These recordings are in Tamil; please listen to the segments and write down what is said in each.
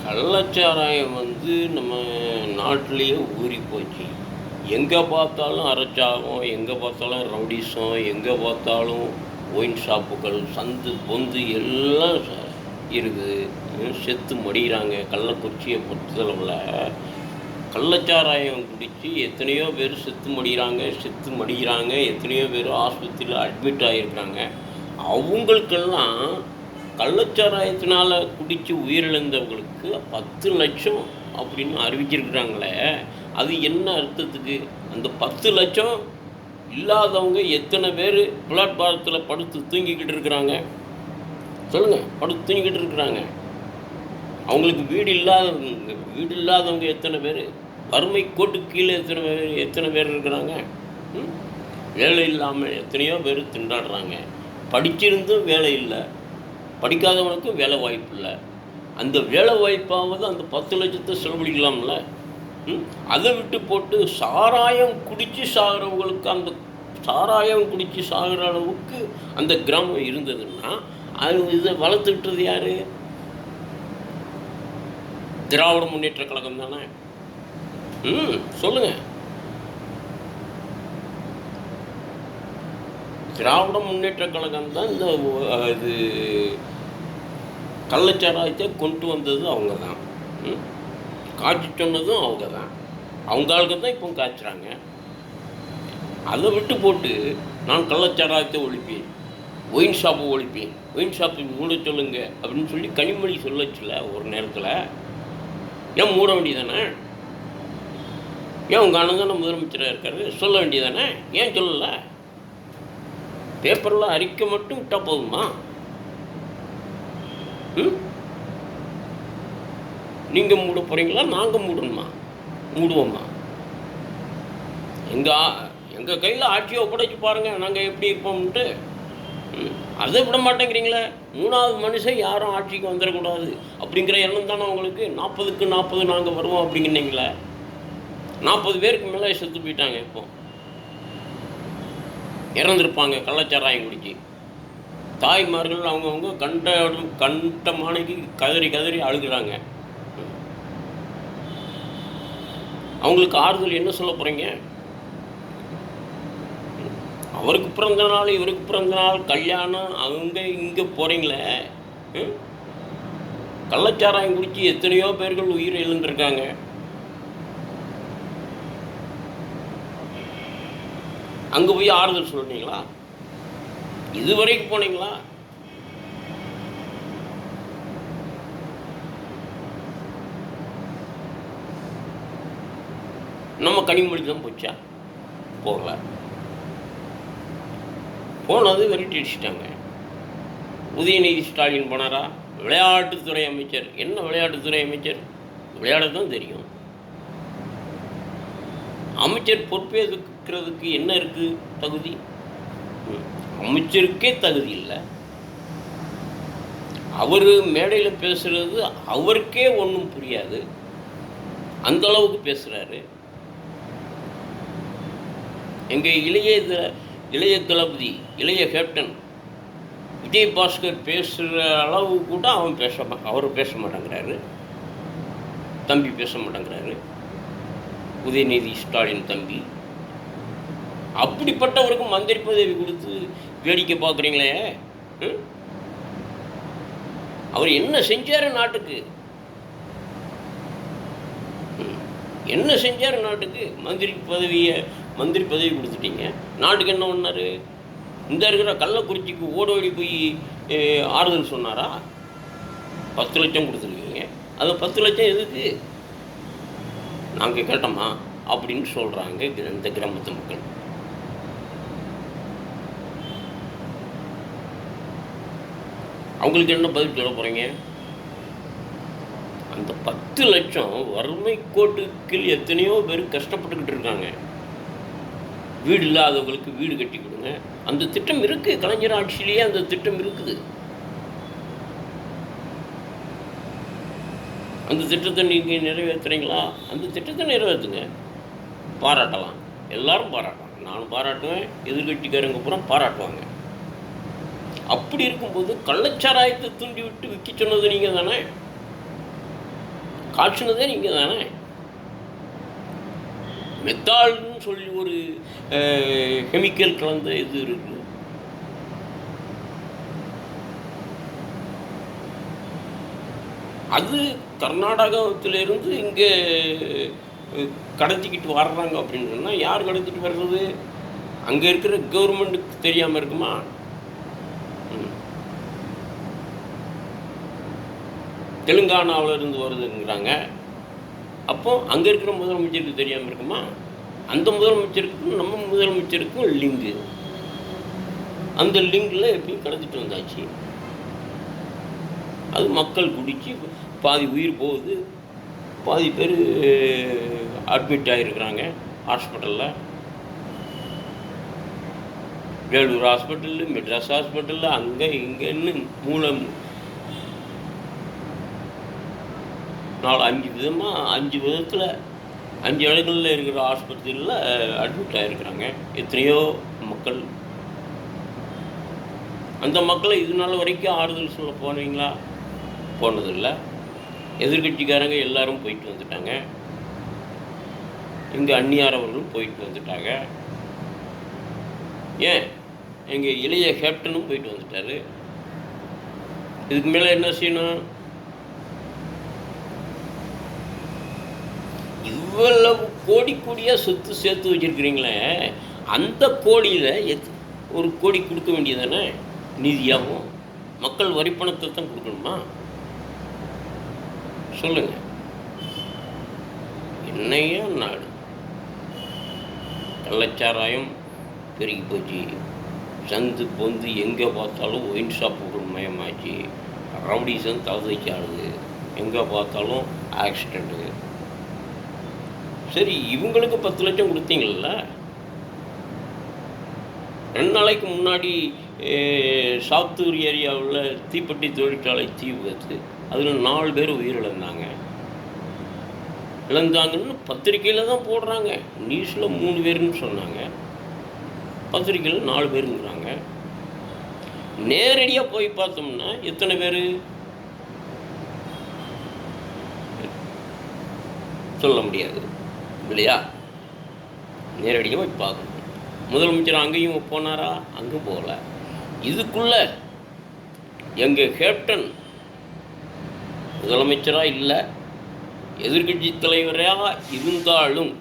கள்ளச்சாராயம் நம்ம நாட்டிலேயே ஊறி போச்சு. எங்கே பார்த்தாலும் அரைச்சாகம், எங்கே பார்த்தாலும் ரவுடிசம், எங்கே பார்த்தாலும் ஒயின் ஷாப்புகள், சந்து பொந்து எல்லாம் இருக்குது. செத்து மடிகிறாங்க. கள்ளக்குறிச்சியை பொறுத்தளவில் கள்ளச்சாராயம் குடித்து எத்தனையோ பேர் செத்து மடிகிறாங்க. எத்தனையோ பேர் ஆஸ்பத்திரியில் அட்மிட் ஆகியிருக்கிறாங்க. அவங்களுக்கெல்லாம் கள்ளச்சாராயத்தினால் குடித்து உயிரிழந்தவங்களுக்கு 10 லட்சம் அப்படின்னு அறிவிச்சிருக்கிறாங்களே, அது என்ன அர்த்தத்துக்கு? அந்த 10 லட்சம் இல்லாதவங்க எத்தனை பேர் பிளாட்பாரத்தில் படுத்து தூங்கிக்கிட்டு இருக்கிறாங்க சொல்லுங்கள்? படுத்து தூங்கிக்கிட்டு இருக்கிறாங்க. அவங்களுக்கு வீடு இல்லாதவங்க எத்தனை பேர்? வறுமை கோட்டுக்கு கீழே எத்தனை பேர் இருக்கிறாங்க? வேலை இல்லாமல் எத்தனையோ பேர் திண்டாடுறாங்க. படிச்சிருந்தும் வேலை இல்லை, படிக்காதவனுக்கும் வேலை வாய்ப்பு இல்லை. அந்த வேலை வாய்ப்பாவது அந்த 10 லட்சத்தை செலவழிக்கலாம்ல. அதை விட்டு போட்டு சாராயம் குடித்து சாகிறவங்களுக்கு, அந்த சாராயம் குடித்து சாகிற அளவுக்கு அந்த கிராமம் இருந்ததுன்னா அது இதை வளர்த்துக்கிட்டது யார்? திராவிட முன்னேற்ற கழகம் தானே. சொல்லுங்கள். திராவிட முன்னேற்ற கழகம் தான் இந்த இது கள்ளச்சாராயத்தை கொண்டு வந்தது அவங்க தான். காய்ச்சி சொன்னதும் அவங்க தான். அவங்க ஆளுக்கு தான் இப்போ காய்ச்சுறாங்க. அதை விட்டு போட்டு நான் கள்ளச்சாராயத்தை ஒழிப்பேன், ஒயின் ஷாப்பை ஒழிப்பேன், ஒயின் ஷாப்பை மூட சொல்லுங்க அப்படின்னு சொல்லி கனிமொழி சொல்லச்சுல ஒரு நேரத்தில். ஏன் மூட வேண்டியதானே? ஏன் உங்கள் அண்ணன் தானே முதலமைச்சராக இருக்காரு, சொல்ல வேண்டியதானே? ஏன் சொல்லலை? பேப்பரில் அறிக்கை மட்டும் விட்டால் போதுமா? நீங்கள் மூட போகிறீங்களா, நாங்கள் மூடணுமா? மூடுவோம்மா? எங்கள் கையில் ஆட்சியை ஒப்படைச்சி பாருங்கள் நாங்கள் எப்படி இருப்போம்ட்டு. அதை விட மாட்டேங்கிறீங்களே. 3வது மனுஷன் யாரும் ஆட்சிக்கு வந்துடக்கூடாது அப்படிங்கிற எண்ணம் தானே உங்களுக்கு. 40க்கு 40 நாங்கள் வருவோம் அப்படிங்கிறீங்களே. 40 பேருக்கு மேலே செத்து போயிட்டாங்க. இப்போ இறந்துருப்பாங்க கள்ளச்சாராயம் குடிச்சு. தாய்மார்கள் அவங்கவுங்க கண்ட மானைக்கு கதறி அழுகிறாங்க. அவங்களுக்கு ஆறுதல் என்ன சொல்ல போகிறீங்க? அவருக்கு பிறந்த நாள், இவருக்கு பிறந்த நாள், கல்யாணம், அங்கே இங்கே போகிறீங்களே. கள்ளச்சாராயம் குடித்து எத்தனையோ பேர்கள் உயிர் இழந்திருக்காங்க. அங்கே போய் ஆறுதல் சொல்கிறீங்களா? இதுவரைக்கும் போனீங்களா? நம்ம கனிமொழி தான் போச்சா? போகல. போனது வெரைட்டி அடிச்சிட்டாங்க. உதயநிதி ஸ்டாலின் போனாரா? விளையாட்டுத்துறை அமைச்சர். என்ன விளையாட்டுத்துறை அமைச்சர்? விளையாட தான் தெரியும். அமைச்சர் பொறுப்பேற்கிறதுக்கு என்ன இருக்குது தகுதி? அமைச்சருக்கே தகுதி இல்லை. அவர் மேடையில் பேசுகிறது அவருக்கே ஒன்றும் புரியாது, அந்த அளவுக்கு பேசுகிறாரு. எங்கள் இளைய தளபதி, இளைய கேப்டன் விஜயபாஸ்கர் பேசுகிற அளவு கூட அவர் பேச மாட்டேங்கிறாரு. தம்பி பேச மாட்டேங்கிறாரு, உதயநிதி ஸ்டாலின் தம்பி. அப்படிப்பட்டவருக்கு மந்திரி பதவி கொடுத்து வேடிக்கை பார்க்குறீங்களே. அவர் என்ன செஞ்சார் நாட்டுக்கு? என்ன செஞ்சார் நாட்டுக்கு? மந்திரி பதவி கொடுத்துட்டீங்க. நாட்டுக்கு என்ன பண்ணார்? இந்த இருக்கிற கள்ளக்குறிச்சிக்கு ஓடி போய் ஆறுதல் சொன்னாரா? 10 லட்சம் கொடுத்துருக்கீங்க. அது 10 லட்சம் எதுக்கு நாங்கள் கேட்டோமா அப்படின்னு சொல்கிறாங்க இந்த கிராமத்து மக்கள். அவங்களுக்கு என்ன பதில் சொல்ல போகிறீங்க? அந்த 10 லட்சம் வறுமை கோட்டுக்கு எத்தனையோ பேர் கஷ்டப்பட்டுக்கிட்டு இருக்காங்க. வீடு இல்லாதவங்களுக்கு வீடு கட்டி கொடுங்க. அந்த திட்டம் இருக்குது. கலைஞர் ஆட்சியிலேயே அந்த திட்டம் இருக்குது. அந்த திட்டத்தை நீங்கள் நிறைவேற்றுறீங்களா? அந்த திட்டத்தை நிறைவேற்றுங்க. பாராட்டலாம், எல்லாரும் பாராட்டலாம். நானும் பாராட்டுவேன், எதிர்கட்சிக்காரங்க அப்புறம் பாராட்டுவாங்க. அப்படி இருக்கும்போது கள்ளச்சாராயத்தை தூண்டி விட்டு விற்க சொன்னது நீங்கள் தானே. காய்ச்சினதே நீங்கள் தானே. மெத்தால்னு சொல்லி ஒரு கெமிக்கல் கலந்த இது இருக்குது. அது கர்நாடகத்திலேருந்து இங்கே கடத்திக்கிட்டு வர்றாங்க அப்படின்னு சொன்னால் யார் கடத்திட்டு வர்றது? அங்கே இருக்கிற கவர்மெண்ட்டுக்கு தெரியாமல் இருக்குமா? தெலுங்கானாவில் இருந்து வருதுங்கிறாங்க. அப்போ அங்கே இருக்கிற முதலமைச்சருக்கு தெரியாமல் இருக்குமா? அந்த முதலமைச்சருக்கும் நம்ம முதலமைச்சருக்கும் லிங்கு. அந்த லிங்கில் எப்படியும் கடத்திட்டு வந்தாச்சு. அது மக்கள் குடித்து பாதி உயிர் போகுது, பாதி பேர் அட்மிட் ஆகிருக்கிறாங்க ஹாஸ்பிட்டலில். வேலூர் ஹாஸ்பிட்டலு, மெட்ராஸ் ஹாஸ்பிட்டலில், அங்கே இங்கேன்னு 5 விதத்தில் 5 இடங்களில் இருக்கிற ஆஸ்பத்திரியில் அட்மிட் ஆகிருக்கிறாங்க எத்தனையோ மக்கள். அந்த மக்களை இது நாள் வரைக்கும் ஆறுதல் சொல்ல போனீங்களா? போனதில்லை. எதிர்கட்சிக்காரங்க எல்லாரும் போயிட்டு வந்துட்டாங்க. இங்கே அந்நியார் அவர்களும் போயிட்டு வந்துட்டாங்க. ஏன் எங்கள் இளைய கேப்டனும் போயிட்டு வந்துட்டார். இதுக்கு மேலே என்ன செய்யணும்? இவ்வளவு கோடியாக சொத்து சேர்த்து வச்சுருக்கிறீங்களே, அந்த கோடியில் ஒரு கோடி கொடுக்க வேண்டியதானே நிதியாகவும்? மக்கள் வரிப்பணத்தை தான் கொடுக்கணுமா? சொல்லுங்க. என்னையா நாடு? கள்ளச்சாராயம் பெருகி போச்சு. சந்து பொந்து எங்கே பார்த்தாலும் ஒயின் ஷாப்புகள் மயமாச்சு. ரவுடிசம் தவதைக்கு ஆடுது. எங்கே பார்த்தாலும் ஆக்சிடெண்ட்டு. சரி, இவங்களுக்கு 10 லட்சம் கொடுத்தீங்கள? 2 நாளைக்கு முன்னாடி சாத்தூர் ஏரியாவில் தீப்பெட்டி தொழிற்சாலை தீ விபத்து. அதில் 4 பேர் உயிரிழந்தாங்க. இழந்தாங்கன்னு பத்திரிக்கையில் தான் போடுறாங்க. நியூஸில் 3 பேருன்னு சொன்னாங்க, பத்திரிக்கையில் 4 பேருங்கிறாங்க. நேரடியாக போய் பார்த்தோம்னா எத்தனை பேர் சொல்ல முடியாது இல்லையா? நேரடியாக போய் பார்க்கணும். முதலமைச்சர் அங்கேயும் போனாரா? அங்கே போகல. இதுக்குள்ள எங்கள் கேப்டன் முதலமைச்சராக இல்லை, எதிர்கட்சி தலைவராக இருந்தாலும்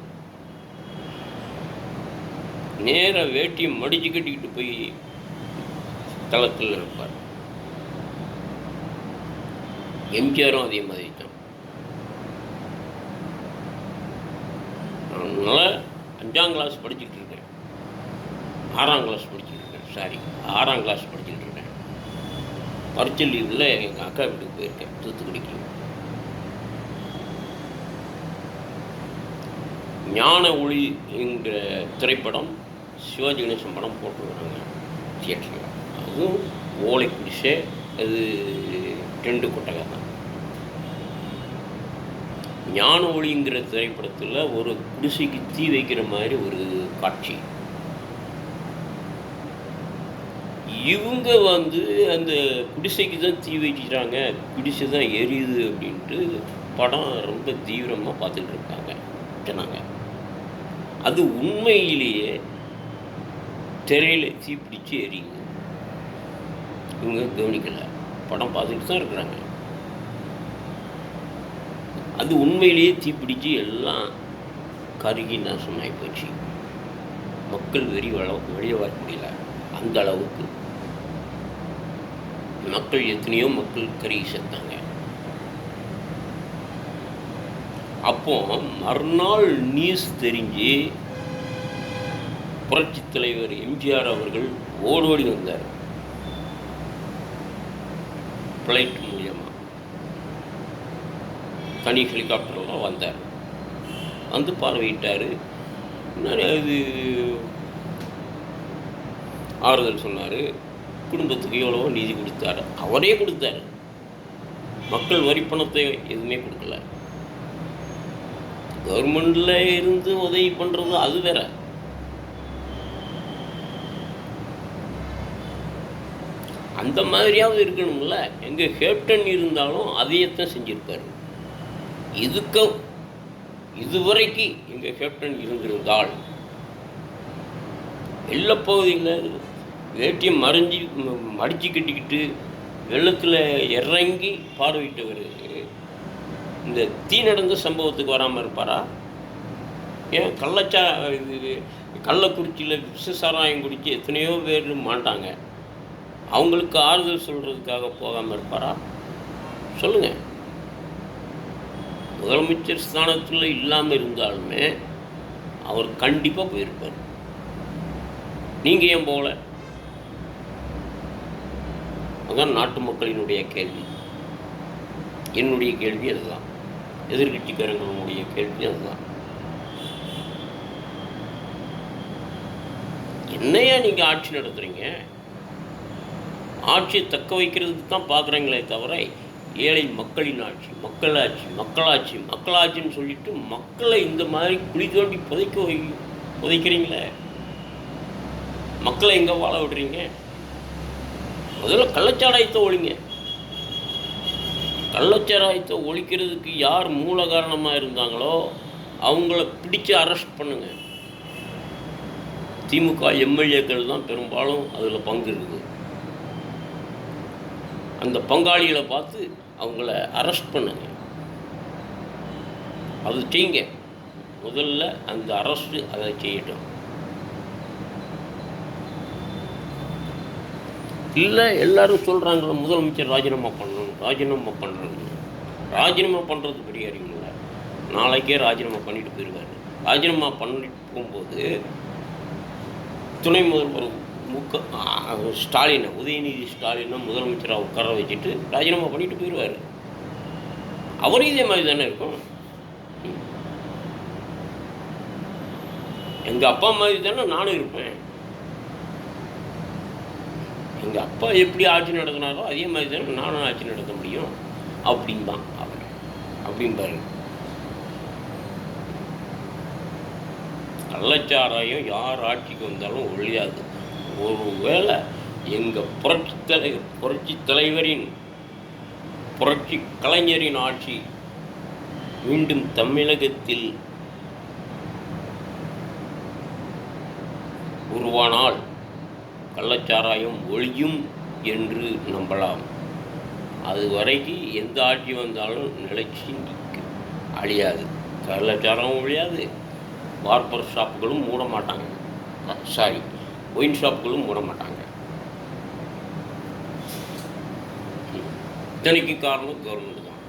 நேர வேட்டியை மடிச்சு கட்டிக்கிட்டு போய் தளத்தில் இருப்பார். எம்ஜிஆரும் அதே மாதிரி தான். அதனால் 5ஆம் கிளாஸ் படிச்சுட்டு இருக்கேன், 6ஆம் கிளாஸ் படிச்சுட்டு இருக்கேன், 6ஆம் கிளாஸ் படிச்சுட்டு இருக்கேன். பரிச்சை லீவில் எங்கள் அக்கா வீட்டுக்கு போயிருக்கேன், தூத்துக்குடிக்கு. ஞான ஒளி என்கிற திரைப்படம் சிவாஜி கணேசன் படம் போட்டுருக்குறாங்க தியேட்டரில். அதுவும் ஓலை குடிசை, அது 2 கொட்டகை தான். ஞான ஒளிங்கிற திரைப்படத்தில் ஒரு குடிசைக்கு தீ வைக்கிற மாதிரி ஒரு காட்சி. இவங்க அந்த குடிசைக்கு தான் தீ வச்சுக்கிறாங்க, குடிசை தான் எரியுது அப்படின்ட்டு படம் ரொம்ப தீவிரமாக பார்த்துட்டு இருக்காங்க சொன்னாங்க. அது உண்மையிலேயே திரையில் தீப்பிடிச்சு எரியுது. இவங்க கவனிக்கலை, படம் பார்த்துட்டு தான் இருக்கிறாங்க. அது உண்மையிலேயே தீப்பிடிச்சு எல்லாம் கருகி நாசமாகி போச்சு. மக்கள் வெளியே வர முடியல. அந்த அளவுக்கு மக்கள் எத்தனையோ மக்கள் கருகி செத்தாங்க. அப்போ மறுநாள் நியூஸ் தெரிஞ்சு புரட்சி தலைவர் எம்ஜிஆர் அவர்கள் ஓடோடி வந்தார். ஃப்ளைட் மூலியமாக தனி ஹெலிகாப்டர்லாம் வந்தார். வந்து பார்வையிட்டார். அது ஆறுதல் சொன்னார். குடும்பத்துக்கு எவ்வளவோ நிதி கொடுத்தார். அவரே கொடுத்தார். மக்கள் வரி பணத்தை எதுவுமே கொடுக்கல. கவர்மெண்டில் இருந்து உதவி பண்ணுறது அது வேற. அந்த மாதிரியாவது இருக்கணும்ல. எங்கள் கேப்டன் இருந்தாலும் அதையத்தான் செஞ்சுருப்பார். இதுக்கும் இதுவரைக்கு எங்கள் கேப்டன் இருந்திருந்தால் வெள்ளப்பகுதியில் வேட்டியை மடித்து கட்டிக்கிட்டு வெள்ளத்தில் இறங்கி பார்வையிட்டவர் இந்த தீ நடந்த சம்பவத்துக்கு வராமல் இருப்பாரா? ஏன் கள்ளக்குறிச்சியில் விஷசாராயம் குடித்து எத்தனையோ பேர் மாட்டாங்க, அவங்களுக்கு ஆறுதல் சொல்கிறதுக்காக போகாமல் இருப்பாரா? சொல்லுங்கள். முதலமைச்சர் ஸ்தானத்தில் இல்லாமல் இருந்தாலுமே அவர் கண்டிப்பாக போயிருப்பார். நீங்கள் ஏன் போகல? அதுதான் நாட்டு மக்களினுடைய கேள்வி. என்னுடைய கேள்வி அதுதான், எதிர்கட்சிக்காரங்களுடைய கேள்வி அதுதான். என்னையா நீங்கள் ஆட்சி நடத்துகிறீங்க? ஆட்சியை தக்க வைக்கிறதுக்கு தான் பார்க்குறீங்களே தவிர ஏழை மக்களின் ஆட்சி, மக்களாட்சின்னு சொல்லிட்டு மக்களை இந்த மாதிரி குழி தோண்டி புதைக்கிறீங்களே. மக்களை எங்கே வாழ விடுறீங்க? முதல்ல கள்ளச்சாராயத்தை ஒழிங்க. கள்ளச்சாராயத்தை ஒழிக்கிறதுக்கு யார் மூல காரணமாக இருந்தாங்களோ அவங்கள பிடிச்சு அரெஸ்ட் பண்ணுங்க. திமுக எம்எல்ஏக்கள் தான் பெரும்பாலும் அதில் பங்கு இருக்குது. அந்த பங்காளிகளை பார்த்து அவங்கள அரெஸ்ட் பண்ணுங்க. அது செய்யுங்க. முதல்ல அந்த அரசு அதை செய்யட்டும். இல்லை எல்லாரும் சொல்கிறாங்கள முதலமைச்சர் ராஜினாமா பண்ணணும், ராஜினாமா பண்ணுறது பெரிய அறிவு இல்லை. நாளைக்கே ராஜினாமா பண்ணிட்டு போயிடுவார். ராஜினாமா பண்ணிட்டு போகும்போது துணை முதல்வர் ஸ்டாலினை, உதயநிதி ஸ்டாலினை முதலமைச்சராக உட்கார வச்சுட்டு ராஜினாமா பண்ணிட்டு போயிடுவார். அவரும் இதே மாதிரி தானே இருக்கும். எங்கள் அப்பா மாதிரி தானே நானும் இருப்பேன். எங்கள் அப்பா எப்படி ஆட்சி நடத்தினாரோ அதே மாதிரி தானே நானும் ஆட்சி நடத்த முடியும் அப்படின்பான் அவர். அப்படின்பாரு. கள்ளச்சாராயம் யார் ஆட்சிக்கு வந்தாலும் ஒழியாது. ஒருவேளை எங்கள் புரட்சி தலைவரின் புரட்சி கலைஞரின் ஆட்சி மீண்டும் தமிழகத்தில் உருவானால் கள்ளச்சாராயம் ஒழியும் என்று நம்பலாம். அது வரைக்கும் எந்த ஆட்சி வந்தாலும் நிலைச்சி அழியாது. கள்ளச்சாராயம் ஒழியாது. பார்பர் ஷாப்புகளும் மூட மாட்டாங்க. ஒயின் ஷாப்புகளும் மூட மாட்டாங்க. இத்தனைக்கு காரணம் கவர்மெண்ட் தான்.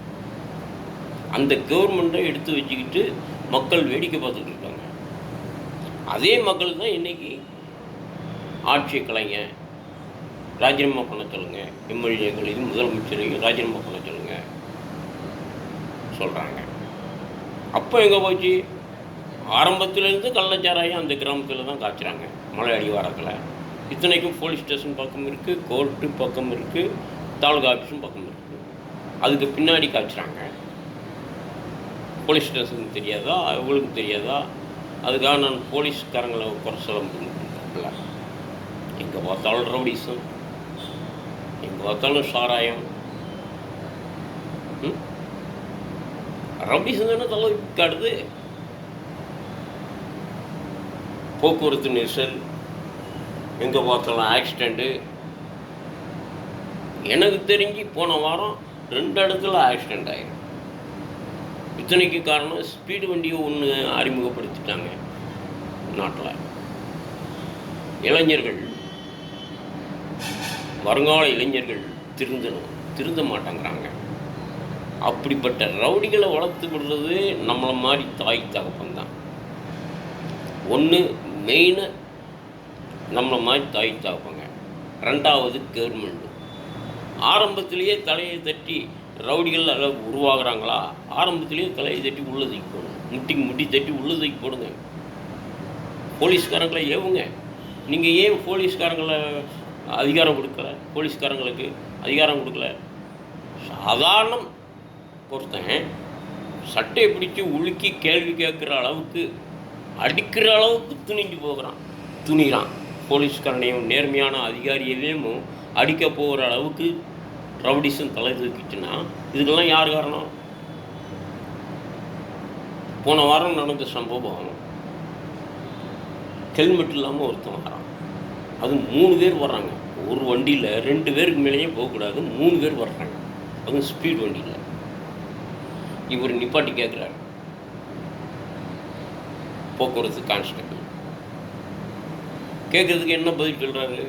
அந்த கவர்மெண்ட்டை எடுத்து வச்சுக்கிட்டு மக்கள் வேடிக்கை பார்த்துட்டு இருக்காங்க. அதே மக்கள் தான் இன்றைக்கி ஆட்சியை கலைங்க, ராஜினாமா பண்ண சொல்லுங்கள், எம்எல்ஏக்களையும் முதலமைச்சரையும் ராஜினாமா பண்ண சொல்லுங்கள் சொல்கிறாங்க. அப்போ எங்கே போச்சு? ஆரம்பத்திலேருந்து கள்ளச்சாராயம் அந்த கிராமத்தில் தான் காய்ச்சுறாங்க, மலை அடிவாரத்தில். இத்தனைக்கும் போலீஸ் ஸ்டேஷன் பக்கம் இருக்குது, கோர்ட்டு பக்கம் இருக்குது, தாலுகா ஆஃபீஸும் பக்கம் இருக்குது. அதுக்கு பின்னாடி காய்ச்சுறாங்க. போலீஸ் ஸ்டேஷன் தெரியாதா? அவங்களுக்கு தெரியாதா? அதுக்காக நான் போலீஸ்காரங்களை குறை சொல்ல முடியல. எங்கே பார்த்தாலும் ரவுடிசம், எங்கே பார்த்தாலும் சாராயம். ரவுடிசம் தானே தலை காடுது. போக்குவரத்து நெரிசல், எங்கே பார்த்தாலும் ஆக்சிடெண்ட்டு. எனக்கு தெரிஞ்சு போன வாரம் 2 இடத்துல ஆக்சிடெண்ட் ஆகிடும். இத்தனைக்கு காரணம் ஸ்பீடு வண்டியை ஒன்று அறிமுகப்படுத்திட்டாங்க நாட்டில். இளைஞர்கள், வருங்கால இளைஞர்கள் திருந்த மாட்டேங்கிறாங்க. அப்படிப்பட்ட ரவுடிகளை வளர்த்து விடுறது நம்மளை மாதிரி தாய் தகப்பன் தான். ஒன்று மெயினாக நம்மளை மாதிரி தாய் தகப்பங்க. 2வது கவர்மெண்ட்டு. ஆரம்பத்திலேயே தலையை தட்டி ரவுடிகள் அளவு உருவாகிறாங்களா? ஆரம்பத்திலேயே தலையை தட்டி உள்ள தூக்கி போடணும். முட்டி தட்டி உள்ள தூக்கி போடுங்க. போலீஸ்காரங்களை ஏவுங்க. நீங்கள் ஏன் போலீஸ்காரங்களை அதிகாரம் கொடுக்கல? போலீஸ்காரங்களுக்கு அதிகாரம் கொடுக்கல. சாதாரண ஒருத்தன் சட்டையை பிடிச்சி உலுக்கி கேள்வி கேட்குற அளவுக்கு, அடிக்கிற அளவுக்கு துணிகிறான். போலீஸ்காரனையும் நேர்மையான அதிகாரியையும் அடிக்க போகிற அளவுக்கு ரவுடிசம் தலை தூக்கிச்சுன்னா இதுக்கெல்லாம் யார் காரணம்? போன வாரம் நடந்த சம்பவம், ஹெல்மெட் இல்லாமல் ஒருத்தன் வரான். அது 3 பேர் வர்றாங்க. ஒரு வண்டியில் 2 பேருக்கு மேலேயே போகக்கூடாது, 3 பேர் வர்றாங்க. அதுவும் ஸ்பீட் வண்டியில். இவர் நிப்பாட்டி கேட்குறாரு, போக்குவரத்து கான்ஸ்டபிள் கேட்குறதுக்கு என்ன பதில் சொல்கிறாரு?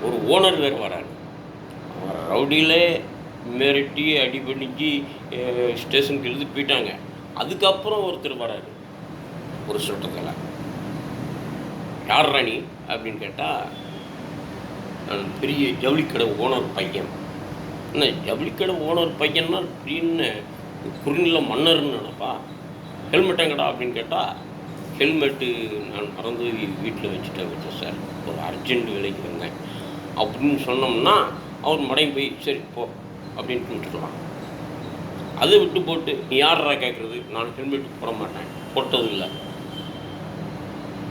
ஒரு ஓனர் வேறு வராரு. ரவுடியிலே மிரட்டி அடி பண்ணிச்சு ஸ்டேஷனுக்கு எழுதி போயிட்டாங்க. அதுக்கப்புறம் ஒருத்தர் வராரு ஒரு சுட்டத்தில். யார் ராணி அப்படின்னு கேட்டால், நான் பெரிய ஜவுளிக்கடை ஓனர் பையன். என்ன ஜவுளிக்கடை ஓனர் பையன்னா அப்படின்னு குறுநில மன்னர்னு நினைப்பா. ஹெல்மெட் எங்கடா அப்படின்னு கேட்டால், ஹெல்மெட்டு நான் மறந்து வீட்டில் வச்சுட்டேன் சார், ஒரு அர்ஜென்ட் வேலைக்கு வந்தேன் அப்படின்னு சொன்னோம்னா அவர் மடையும் போய் சரி போ அப்படின்ட்டு விட்டுருலாம். அதை விட்டு போட்டு நீ யாரா கேட்குறது, நான் ஹெல்மெட் போட மாட்டேன், போட்டதில்லை,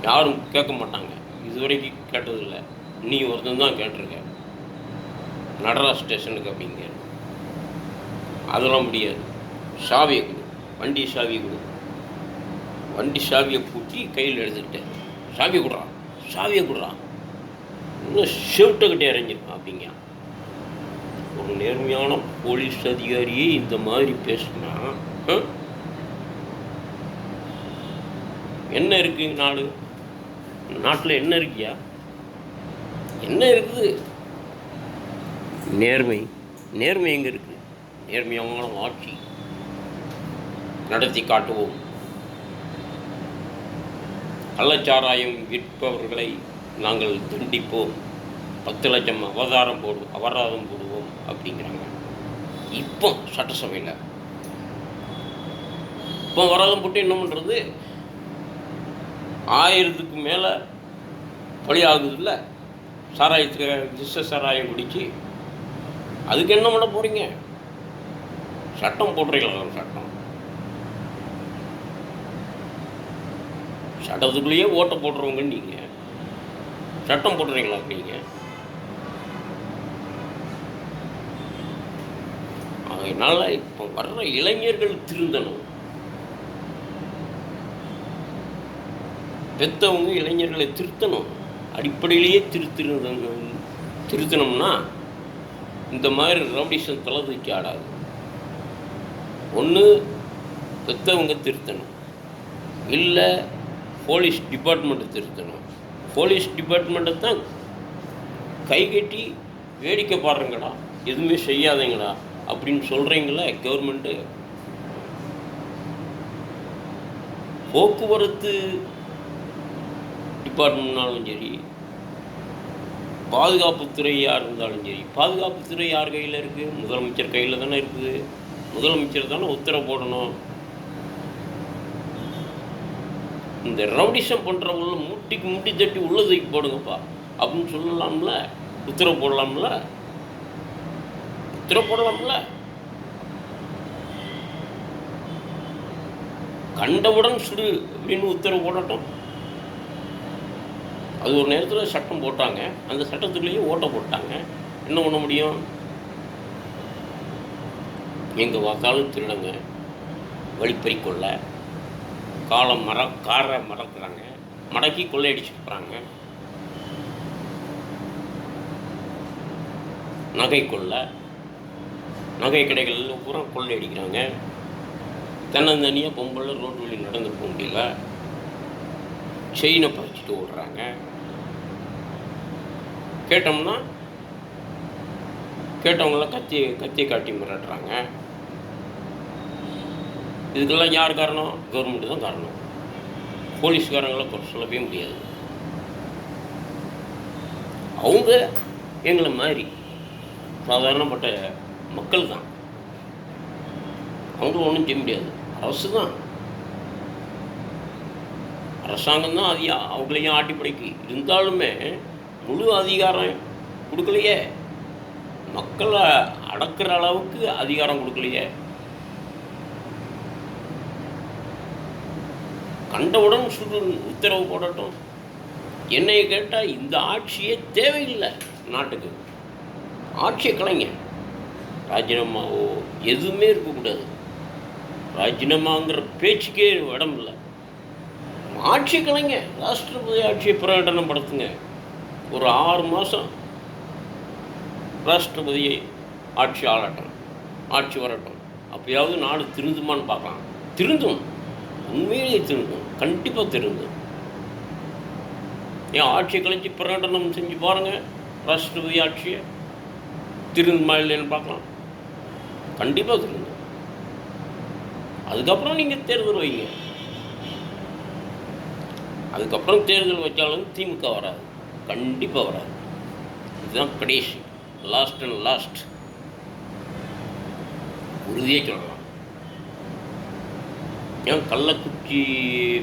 யாரும் கேட்க மாட்டாங்க, இதுவரைக்கும் கேட்டதில்லை, நீ ஒருத்தன் தான் கேட்டிருக்க, நடராஜ் ஸ்டேஷனுக்கு அப்படிங்க. அதெல்லாம் முடியாது, சாவியை கொடு, வண்டி சாவியை கொடு. வண்டி சாவியை பூட்டி கையில் எடுத்துக்கிட்டேன், சாவியை கொடுறான், சாவியை கொடுறான், இன்னும் ஷெவுட்டை இறங்கிருக்கான் அப்படிங்க. ஒரு நேர்மையான போலீஸ் அதிகாரியே இந்த மாதிரி பேசுனா என்ன இருக்கு? நாட்டில் என்ன இருக்கியா? என்ன இருக்குது? நேர்மை எங்கே இருக்குது? நேர்மையான ஆட்சி நடத்தி காட்டுவோம். கள்ளச்சாராயம் விற்பவர்களை நாங்கள் தண்டிப்போம், 10 லட்சம் அபராதம் போடுவோம் அப்படிங்கிறாங்க. இப்போ சட்டசபையில் இப்போ அபராதம் போட்டு என்ன பண்ணுறது? 1000க்கு மேலே பலி ஆகுது இல்லை சாராயத்துக்கு, சாராயம் குடிச்சு. அதுக்கு என்ன பண்ண போகிறீங்க? சட்டம் போடுறீங்களா? சட்டத்துக்குள்ளேயே ஓட்டை போடுறவங்க நீங்கள் சட்டம் போடுறீங்களா? நீங்கள் அதனால் இப்போ வர்ற இளைஞர்கள் திருந்தணும். பெற்றவங்க இளைஞர்களை திருத்தணும். அடிப்படையிலேயே திருத்தணும்னா இந்த மாதிரி ரவுடிசம் தலை தூக்கி ஆடாது. ஒன்று பெற்றவங்க திருத்தணும், இல்லை போலீஸ் டிபார்ட்மெண்ட்டை திருத்தணும். போலீஸ் டிபார்ட்மெண்ட்டை தான் கை கட்டி வேடிக்கை பாடுறீங்களா, எதுவுமே செய்யாதீங்களா அப்படின்னு சொல்கிறீங்களா கவர்மெண்ட்டு? போக்குவரத்து டிபார்ட்மெண்ட்னாலும் சரி, பாதுகாப்புத்துறையாக இருந்தாலும் சரி, பாதுகாப்புத்துறை யார் கையில் இருக்குது? முதலமைச்சர் கையில் தானே இருக்குது. முதலமைச்சர் தானே உத்தரவு போடணும். இந்த ரவுடிசம் பண்ணுறவங்கள முட்டி தட்டி உள்ளதைக்கு போடுங்கப்பா அப்படின்னு சொல்லலாம்ல, உத்தரவு போடலாம்ல. கண்டவுடன் சுடு அப்படின்னு உத்தரவு போடட்டும். அது ஒரு நேரத்தில் சட்டம் போட்டாங்க, அந்த சட்டத்துக்குள்ளேயே ஓட்ட போட்டாங்க. என்ன பண்ண முடியும்? எங்கே வாக்காலும் திருடங்க, வழிப்பறி கொள்ள, காரை மறக்கிறாங்க, மடக்கி கொள்ளையடிச்சுட்டு போகிறாங்க, நகை கொள்ள, நகை கடைகளில் பூரா கொள்ளையடிக்கிறாங்க. தன்னந்தனியாக பொம்பளை ரோட்டு வழி நடந்து போக முடியல, செயினை பறிச்சுட்டு ஓடுறாங்க. கேட்டவங்கள கத்தியை காட்டி மிரட்டுறாங்க. இதுக்கெல்லாம் யார் காரணம்? கவர்மெண்ட்டு தான் காரணம். போலீஸ்காரங்களை குறை சொல்லவே முடியாது. அவங்க எங்களை மாதிரி சாதாரணப்பட்ட மக்கள் தான், அவங்களும் ஒன்றும் செய்ய முடியாது. அரசு தான், அரசாங்கம் தான் அவங்களையும் ஆட்டி படைக்கு இருந்தாலுமே முழு அதிகாரம் கொடுக்கலையே, மக்களை அடக்கிற அளவுக்கு அதிகாரம் கொடுக்கலையே. கண்டவுடன் உத்தரவு போடட்டும். என்னைய கேட்டால் இந்த ஆட்சியே தேவையில்லை நாட்டுக்கு. ஆட்சியை கலைங்க, ராஜினாமாவோ எதுவுமே இருக்கக்கூடாது. ராஜினாமாங்கிற பேச்சுக்கே இடம் இல்லை. ஆட்சி கலைங்க, ராஷ்டிரபதி ஆட்சியை பிரகடனம் படுத்துங்க. ஒரு 6 மாதம் ராஷ்டிரபதியை ஆட்சி ஆளட்டும், ஆட்சி வரட்டும். அப்போயாவது நாடு திருந்துமான்னு பார்க்கலாம். திருந்தும், உண்மையிலேயே திருந்தும், கண்டிப்பாக திருந்தும். ஏன் ஆட்சியை கழிச்சு பிரகடனம் செஞ்சு பாருங்கள், ராஷ்டிரபதி ஆட்சியை திருந்துமா இல்லைன்னு பார்க்கலாம். கண்டிப்பாக திருந்தும். அதுக்கப்புறம் நீங்கள் தேர்தல் வைங்க. அதுக்கப்புறம் தேர்தல் வச்சாலும் திமுக வராது, கண்டிப்பாக வராது. இதுதான் கடைசி, லாஸ்ட் அண்ட் லாஸ்ட், உறுதியாக சொல்லலாம். ஏன் கள்ளக்குறிச்சி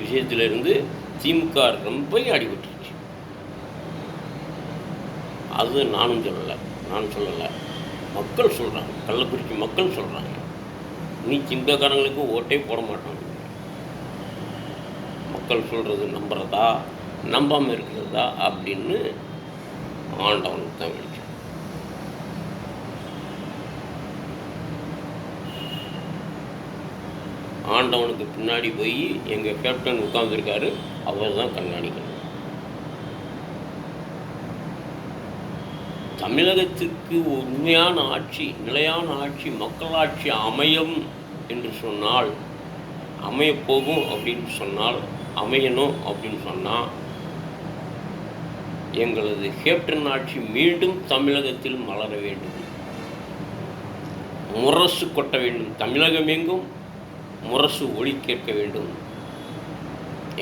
விஷயத்திலிருந்து திமுக ரொம்ப அடிபட்டுருச்சு. அது நான் சொல்லலை, மக்கள் சொல்கிறாங்க, கள்ளக்குறிச்சி மக்கள் சொல்கிறாங்க. நீ திமுககாரங்களுக்கு ஓட்டே போட மாட்டாங்க. மக்கள் சொல்கிறது நம்புறதா நம்பாமல் இருக்கிறதா அப்படின்னு ஆண்டவனுக்கு தான் வெளிச்சம். ஆண்டவனுக்கு பின்னாடி போய் எங்கள் கேப்டன் உட்கார்ந்துருக்காரு, அவர் தான் கண்காணிக்கணும். தமிழகத்திற்கு உண்மையான ஆட்சி, நிலையான ஆட்சி, மக்களாட்சி அமையும் என்று சொன்னால், அமையப்போகும் அப்படின்னு சொன்னால், அமையணும் அப்படின்னு சொன்னால், எங்களது கேப்டன் ஆட்சி மீண்டும் தமிழகத்தில் மலர வேண்டும், முரசு கொட்ட வேண்டும், தமிழகம் எங்கும் முரசு ஒலி கேட்க வேண்டும்.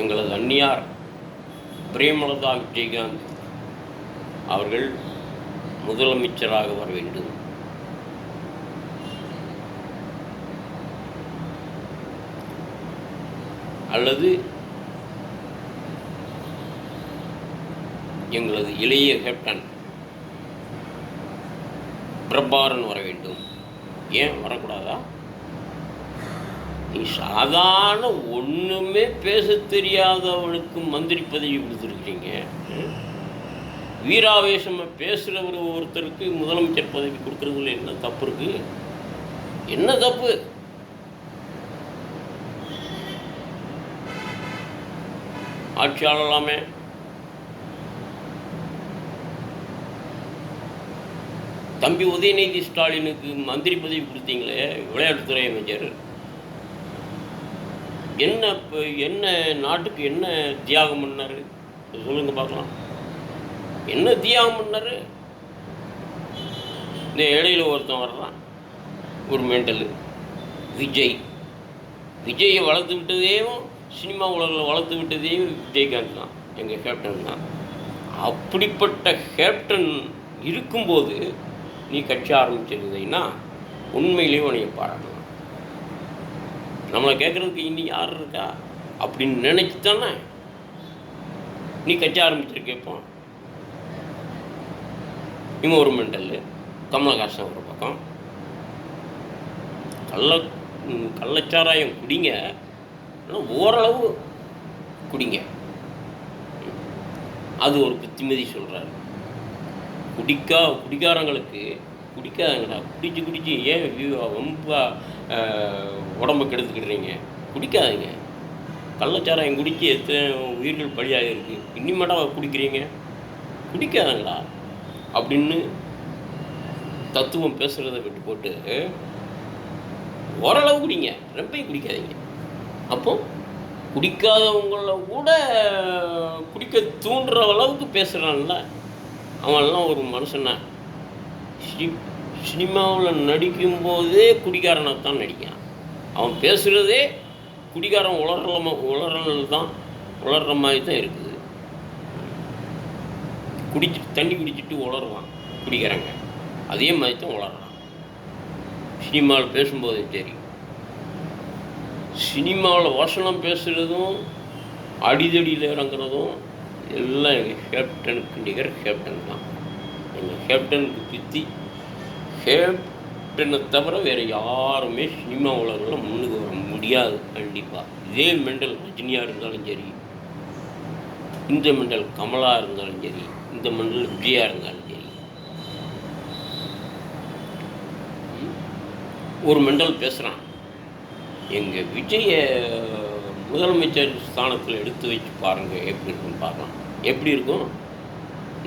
எங்களது அன்னியார் பிரேமலதா விஜயகாந்த் அவர்கள் முதலமைச்சராக வர வேண்டும். அல்லது எங்களது இளைய கேப்டன் பிரபாரன் வர வேண்டும். ஏன் வரக்கூடாதா? நீ சாதாரண ஒன்றுமே பேச தெரியாதவனுக்கு மந்திரி பதவி கொடுத்துருக்கீங்க. வீராவேசமாக பேசுகிறவர் ஒருத்தருக்கு முதலமைச்சர் பதவி கொடுக்குறதுல என்ன தப்பு இருக்குது? என்ன தப்பு? ஆட்சியாளலாமே. தம்பி உதயநிதி ஸ்டாலினுக்கு மந்திரி பதவி கொடுத்தீங்களே, விளையாட்டுத்துறை அமைச்சர், என்ன நாட்டுக்கு என்ன தியாகம் பண்ணார் சொல்லுங்க பார்க்கலாம். என்ன தியாகம் பண்ணார்? இந்த இடையில ஒருத்தன் வர்றான், ஒரு மெண்டலு விஜயை வளர்த்து விட்டதையும் சினிமா உலகில் வளர்த்து விட்டதையும் விஜயகாந்த் தான், எங்கள் கேப்டன் தான். அப்படிப்பட்ட கேப்டன் இருக்கும்போது நீ கட்சி ஆரம்பிச்சிருந்தீங்கன்னா உண்மையிலேயே உனைய பாராட்டலாம். நம்மளை கேட்குறதுக்கு இன்னும் யார் இருக்கா அப்படின்னு நினச்சி தானே நீ கட்சி ஆரம்பிச்சிருக்கேப்போ. இவன் ஒரு மெண்டல், கமலஹாசன் ஒரு பக்கம். கள்ளச்சாராயம் குடிங்க, ஆனால் ஓரளவு குடிங்க. அது ஒரு புத்திமதி சொல்கிறாரு. குடிக்காரங்களுக்கு குடிக்காதங்கடா, குடிச்சு ஏன் ரொம்ப உடம்பை கெடுத்துக்கிடுறீங்க? குடிக்காதீங்க. கள்ளச்சாராயம் குடிச்சு எத்தனை உயிர்கள் பலியாக இருக்குது, இனிமேட்டா குடிக்கிறீங்க? குடிக்காதங்களா அப்படின்னு தத்துவம் பேசுகிறத விட்டு போட்டு ஓரளவு குடிங்க, ரொம்பையும் குடிக்காதீங்க. அப்போ குடிக்காதவங்கள கூட குடிக்க தூண்டுற அளவுக்கு பேசுகிறான்ல, அவன்லாம் ஒரு மனுஷனா? சினிமாவில் நடிக்கும்போதே குடிகாரனாக தான் நடிக்கான். அவன் பேசுகிறதே குடிகாரன் உளறல் தான், உளர்ற மாதிரி தான் இருக்குது. தண்ணி குடிச்சிட்டு உளருவான் குடிக்கிறாங்க, அதே மாதிரி தான் உளறான். சினிமாவில் பேசும்போதே தெரியும். சினிமாவில் வசனம் பேசுகிறதும் அடிதடியில் இறங்குறதும் எல்லாம் எங்கள் கேப்டனுக்கு நிகர் கேப்டன் தான். எங்கள் கேப்டனுக்கு பித்தி கேப்டனை தவிர வேறு யாருமே சினிமா உலகில் முன்னுக்கு வர முடியாது. கண்டிப்பாக இதே மெண்டல் ரஜினியாக இருந்தாலும் சரி, இந்த மெண்டல் கமலா இருந்தாலும் சரி, இந்த மெண்டல் விஜயா இருந்தாலும் சரி, ஒரு மெண்டல் பேசுகிறான், எங்கள் விஜய முதலமைச்சர் ஸ்தானத்தில் எடுத்து வச்சு பாருங்கள், எப்படி இருக்குன்னு பார்க்கலாம். எப்படி இருக்கும்?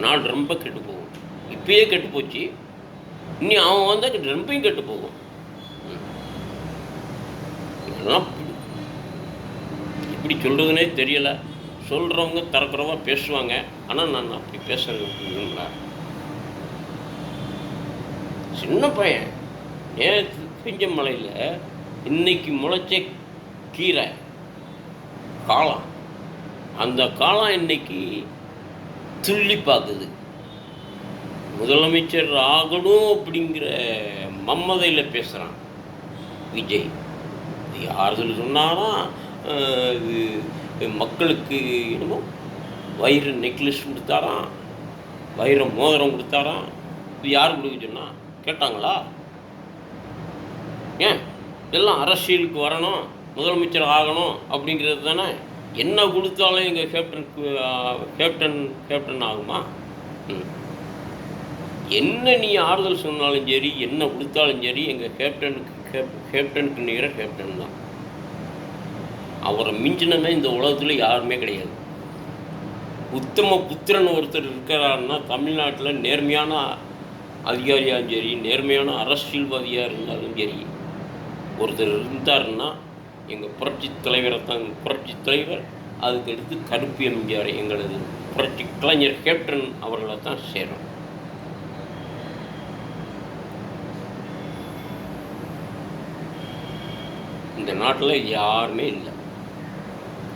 நாடு ரொம்ப கெட்டு போகும். இப்பயே கெட்டு போச்சு, இனி அவன் வந்தால் ரொம்பவும் கெட்டு போகும். இதெல்லாம் எப்படி சொல்கிறதுனே தெரியலை. சொல்கிறவங்க தரக்குறவா பேசுவாங்க, ஆனால் நான் அப்படி பேசுகிறேன். சின்ன பையன் நேற்று பெஞ்ச மலையில் இன்னைக்கு முளைச்ச கீரை காளான், அந்த காளான் இன்னைக்கு துள்ளி பார்க்குது. முதலமைச்சர் ஆகணும் அப்படிங்கிற மம்மதையில் பேசுகிறான் விஜய். ஆறுதல் சொன்னாரா, இது மக்களுக்கு என்னமோ வைர நெக்லஸ் கொடுத்தாராம், வைர மோதிரம் கொடுத்தாராம். இது யார் கொடுக்க சொன்னா? கேட்டாங்களா? ஏன் எல்லாம் அரசியலுக்கு வரணும், முதலமைச்சர் ஆகணும் அப்படிங்கிறது தானே. என்ன கொடுத்தாலும் எங்கள் கேப்டன் ஆகுமா? என்ன நீ ஆறுதல் சொன்னாலும் சரி, என்ன கொடுத்தாலும் சரி, எங்கள் கேப்டனுக்கு நிகர கேப்டன் தான். அவரை மிஞ்சினமே இந்த உலகத்தில் யாருமே கிடையாது. உத்தம புத்திரன் ஒருத்தர் இருக்கிறாருன்னா தமிழ்நாட்டில் நேர்மையான அதிகாரியாகவும் சரி, நேர்மையான அரசியல்வாதியாக இருந்தாலும் சரி, ஒருத்தர் இருந்தாருன்னா எங்கள் புரட்சி தலைவரை தான். புரட்சி தலைவர், அதுக்கு எடுத்து கருப்பு எம்ஜிஆர், எங்களது புரட்சி கலைஞர் கேப்டன் அவர்களை தான் சேரும். இந்த நாட்டில் யாருமே இல்லை.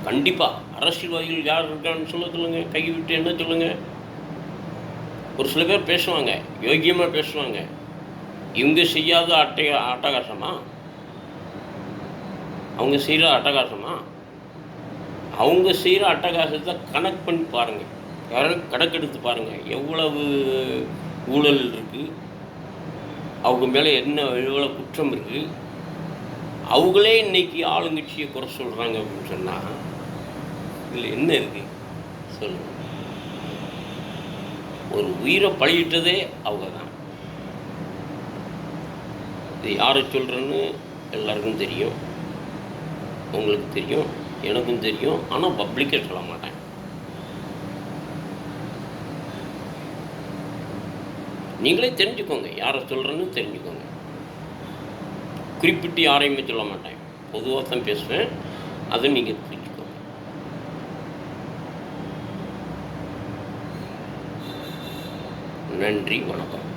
கண்டிப்பாக அரசியல்வாதிகள் யார் இருக்கான்னு சொல்லுங்கள், கை விட்டு என்ன சொல்லுங்கள். ஒரு சில பேர் பேசுவாங்க, யோக்கியமாக பேசுவாங்க. இவங்க செய்யாத அட்டகாசமா? அவங்க செய்கிற அட்டகாசமா? அவங்க செய்கிற அட்டகாசத்தை கணக்கு பண்ணி பாருங்கள், கணக்கெடுத்து பாருங்கள். எவ்வளவு ஊழல் இருக்குது, அவங்க மேலே எவ்வளோ குற்றம் இருக்குது. அவங்களே இன்றைக்கி ஆளுங்கட்சியை குறை சொல்கிறாங்க அப்படின்னு சொன்னால் இதில் என்ன இருக்குது சொல்லுங்கள். ஒரு உயிரை பழியிட்டதே அவங்க தான். இது யாரை சொல்கிறேன்னு எல்லாருக்கும் தெரியும், உங்களுக்கு தெரியும், எனக்கும் தெரியும். ஆனால் பப்ளிக்கே சொல்ல மாட்டேன். நீங்களே தெரிஞ்சுக்கோங்க, யாரை சொல்கிறேன்னு தெரிஞ்சுக்கோங்க. குறிப்பிட்டு யாரையுமே சொல்ல மாட்டேன், பொதுவாக தான் பேசுவேன். அதை நீங்கள் புரிஞ்சுக்கோங்க. நன்றி, வணக்கம்.